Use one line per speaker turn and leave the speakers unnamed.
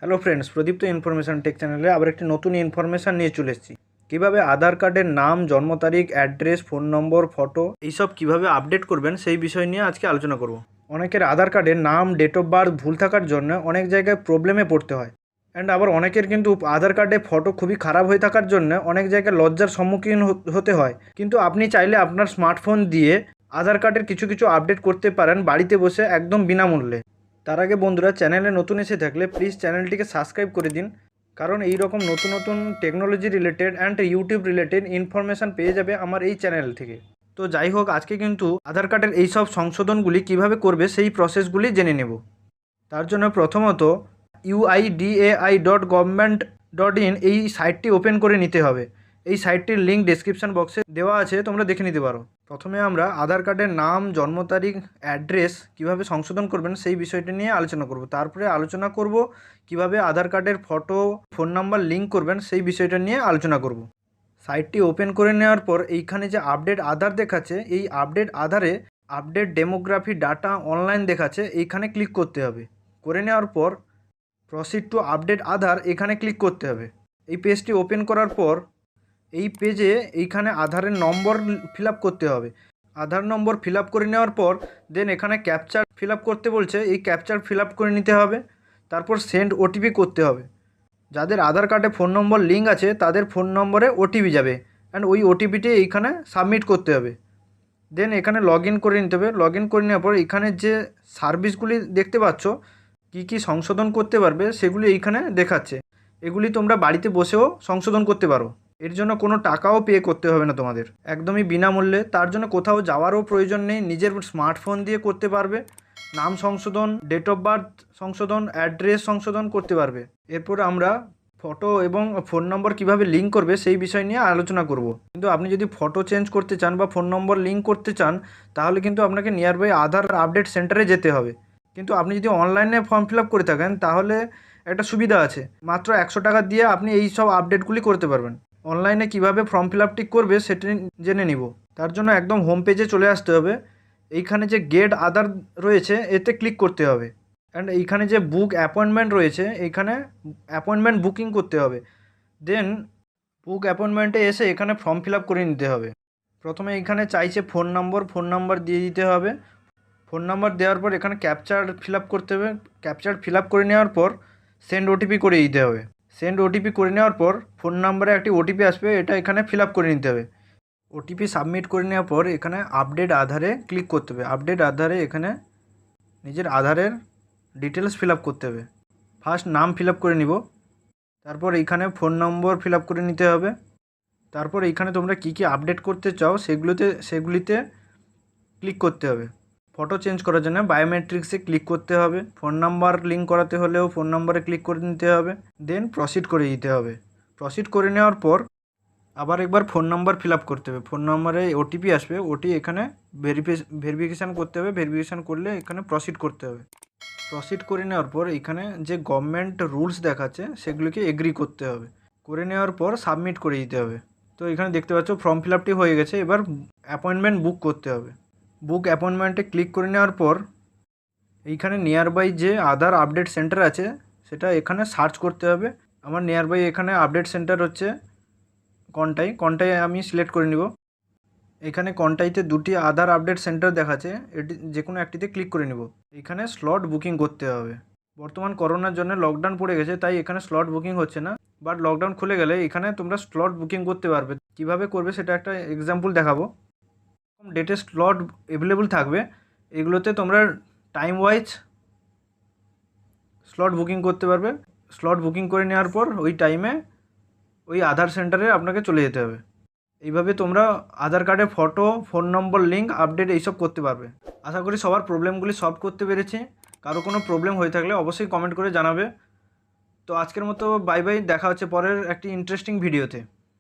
Hello friends, প্রদীপ্ত information take চ্যানেলে আবার একটি নতুন ইনফরমেশান নিয়ে চলে এসেছি। কীভাবে আধার কার্ডের নাম, জন্ম তারিখ, অ্যাড্রেস, ফোন নম্বর, ফটো এইসব কীভাবে আপডেট করবেন সেই বিষয় নিয়ে আজকে আলোচনা করব। অনেকের আধার কার্ডের নাম, ডেট অফ বার্থ ভুল থাকার জন্য অনেক জায়গায় প্রবলেমে পড়তে হয়। অ্যান্ড আবার অনেকের কিন্তু আধার কার্ডে ফটো খুবই খারাপ হয়ে থাকার জন্য অনেক জায়গায় লজ্জার সম্মুখীন হতে হয়। কিন্তু আপনি চাইলে আপনার স্মার্টফোন দিয়ে আধার কার্ডের কিছু কিছু আপডেট করতে পারেন বাড়িতে বসে, একদম বিনামূল্যে। তার আগে বন্ধুরা, চ্যানেলে নতুন এসে থাকলে প্লিজ চ্যানেলটিকে সাবস্ক্রাইব করে দিন, কারণ এই রকম নতুন নতুন technology related and YouTube related information পেয়ে যাবে আমার এই চ্যানেল থেকে। তো যাই হোক, আজকে কিন্তু আধার কার্ডের এই সব সংশোধনগুলি কিভাবে করবে সেই প্রসেসগুলি জেনে নেব। তার জন্য প্রথমত uidai.government.in এই সাইটটি ওপেন করে নিতে হবে। এই সাইটটির লিঙ্ক ডেসক্রিপশন বক্সে দেওয়া আছে, তোমরা দেখে নিতে পারো। প্রথমে আমরা আধার কার্ডের নাম, জন্ম তারিখ, অ্যাড্রেস কীভাবে সংশোধন করবেন সেই বিষয়টি নিয়ে আলোচনা করব। তারপরে আলোচনা করব কিভাবে আধার কার্ডের ফটো, ফোন নাম্বার লিঙ্ক করবেন সেই বিষয়টা নিয়ে আলোচনা করব। সাইটটি ওপেন করে নেওয়ার পর এইখানে যে আপডেট আধার দেখাচ্ছে, এই আপডেট আধারে আপডেট ডেমোগ্রাফি ডাটা অনলাইন দেখাচ্ছে, এইখানে ক্লিক করতে হবে। করে নেওয়ার পর প্রসিড টু আপডেট আধার এখানে ক্লিক করতে হবে। এই পেজটি ওপেন করার পর এই পেজে এইখানে আধারের নম্বর ফিল আপ করতে হবে। আধার নম্বর ফিল আপ করে নেওয়ার পর দেন এখানে ক্যাপচার ফিল আপ করতে বলছে, এই ক্যাপচার ফিল আপ করে নিতে হবে। তারপর সেন্ড ওটিপি করতে হবে। যাদের আধার কার্ডে ফোন নম্বর লিঙ্ক আছে তাদের ফোন নম্বরে ওটিপি যাবে, অ্যান্ড ওই ওটিপিটি এইখানে সাবমিট করতে হবে। দেন এখানে লগ ইন করে নিতে হবে। লগ ইন করে নেওয়ার পর এখানে যে সার্ভিসগুলি দেখতে পাচ্ছ, কী কী সংশোধন করতে পারবে সেগুলি এইখানে দেখাচ্ছে। এগুলি তোমরা বাড়িতে বসেও সংশোধন করতে পারো। এর জন্য কোনো টাকাও পে করতে হবে না তোমাদের, একদমই বিনামূল্যে। তার জন্য কোথাও যাওয়ারও প্রয়োজন নেই, নিজের স্মার্টফোন দিয়ে করতে পারবে। নাম সংশোধন, ডেট অফ বার্থ সংশোধন, অ্যাড্রেস সংশোধন করতে পারবে। এরপর আমরা ফটো এবং ফোন নম্বর কিভাবে লিঙ্ক করবে সেই বিষয় নিয়ে আলোচনা করব। কিন্তু আপনি যদি ফটো চেঞ্জ করতে চান বা ফোন নম্বর লিঙ্ক করতে চান, তাহলে কিন্তু আপনাকে নিয়ারবাই আধার আপডেট সেন্টারে যেতে হবে। কিন্তু আপনি যদি অনলাইনে ফর্ম ফিল আপ করে থাকেন তাহলে একটা সুবিধা আছে, মাত্র 100 টাকা দিয়ে আপনি এই সব আপডেটগুলি করতে পারবেন। অনলাইনে কিভাবে ফর্ম ফিল আপটি করবে সেটি জেনে নিব। তার জন্য একদম হোম পেজে চলে আসতে হবে। এইখানে যে গেট আধার রয়েছে এতে ক্লিক করতে হবে, অ্যান্ড এইখানে যে বুক অ্যাপয়েন্টমেন্ট রয়েছে এইখানে অ্যাপয়েন্টমেন্ট বুকিং করতে হবে। দেন বুক অ্যাপয়েন্টমেন্টে এসে এখানে ফর্ম ফিল আপ করে নিতে হবে। প্রথমে এইখানে চাইছে ফোন নাম্বার দিয়ে দিতে হবে। ফোন নাম্বার দেওয়ার পর এখানে ক্যাপচার ফিল আপ করতে হবে। ক্যাপচার ফিল আপ করে নেওয়ার পর সেন্ড ওটিপি করে দিতে হবে। সেন্ড ওটিপি করে নেওয়ার পর ফোন নাম্বারে একটি ওটিপি আসবে, এটা এখানে ফিল আপ করে নিতে হবে। ওটিপি সাবমিট করে নেওয়ার পর এখানে আপডেট আধারে ক্লিক করতে হবে। আপডেট আধারে এখানে নিজের আধারের ডিটেলস ফিল আপ করতে হবে। ফার্স্ট নাম ফিল আপ করে নিব, তারপর এইখানে ফোন নম্বর ফিল আপ করে নিতে হবে। তারপর এইখানে তোমরা কী কী আপডেট করতে চাও সেগুলিতে ক্লিক করতে হবে। ফটো চেঞ্জ করার জন্য বায়োমেট্রিক্সে ক্লিক করতে হবে। ফোন নাম্বার লিঙ্ক করাতে হলেও ফোন নাম্বারে ক্লিক করে নিতে হবে। দেন প্রসিড করে দিতে হবে। প্রসিড করে নেওয়ার পর আবার একবার ফোন নাম্বার ফিল আপ করতে হবে। ফোন নাম্বারে ওটিপি আসবে, ওটি এখানে ভেরিফিকেশান করতে হবে। ভেরিফিকেশান করলে এখানে প্রসিড করতে হবে। প্রসিড করে নেওয়ার পর এখানে যে গভর্নমেন্ট রুলস দেখাচ্ছে সেগুলিকে এগ্রি করতে হবে। করে নেওয়ার পর সাবমিট করে দিতে হবে। তো এখানে দেখতে পাচ্ছ ফর্ম ফিল আপটি হয়ে গেছে। এবার অ্যাপয়েন্টমেন্ট বুক করতে হবে। বুক অ্যাপয়েন্টমেন্টে ক্লিক করে নেওয়ার পর এইখানে নিয়ারবাই যে আধার আপডেট সেন্টার আছে সেটা এখানে সার্চ করতে হবে। আমার নিয়ারবাই এখানে আপডেট সেন্টার হচ্ছে কন্টাই আমি সিলেক্ট করে নিব। এখানে কন্টাইতে দুটি আধার আপডেট সেন্টার দেখাচ্ছে, এটি যে কোনো একটিতে ক্লিক করে নিব। এখানে স্লট বুকিং করতে হবে। বর্তমান করোনার জন্য লকডাউন পড়ে গেছে, তাই এখানে স্লট বুকিং হচ্ছে না, বাট লকডাউন খুলে গেলে এখানে তোমরা স্লট বুকিং করতে পারবে। কিভাবে করবে সেটা একটা এক্সাম্পল দেখাবো। ডেটে স্লট অ্যাভেলেবল থাকবে, এগুলোতে তোমরা টাইম ওয়াইজ স্লট বুকিং করতে পারবে। স্লট বুকিং করে নেওয়ার পর ওই টাইমে ওই আধার সেন্টারে আপনাকে চলে যেতে হবে। এইভাবে তোমরা আধার কার্ডে ফটো, ফোন নম্বর লিঙ্ক, আপডেট এইসব করতে পারবে। আশা করি সবার প্রবলেমগুলি সলভ করতে পেরেছি। কারো কোনো প্রবলেম হয়ে থাকলে অবশ্যই কমেন্ট করে জানাবে। তো আজকের মতো বাই বাই, দেখা হচ্ছে পরের একটি ইন্টারেস্টিং ভিডিওতে।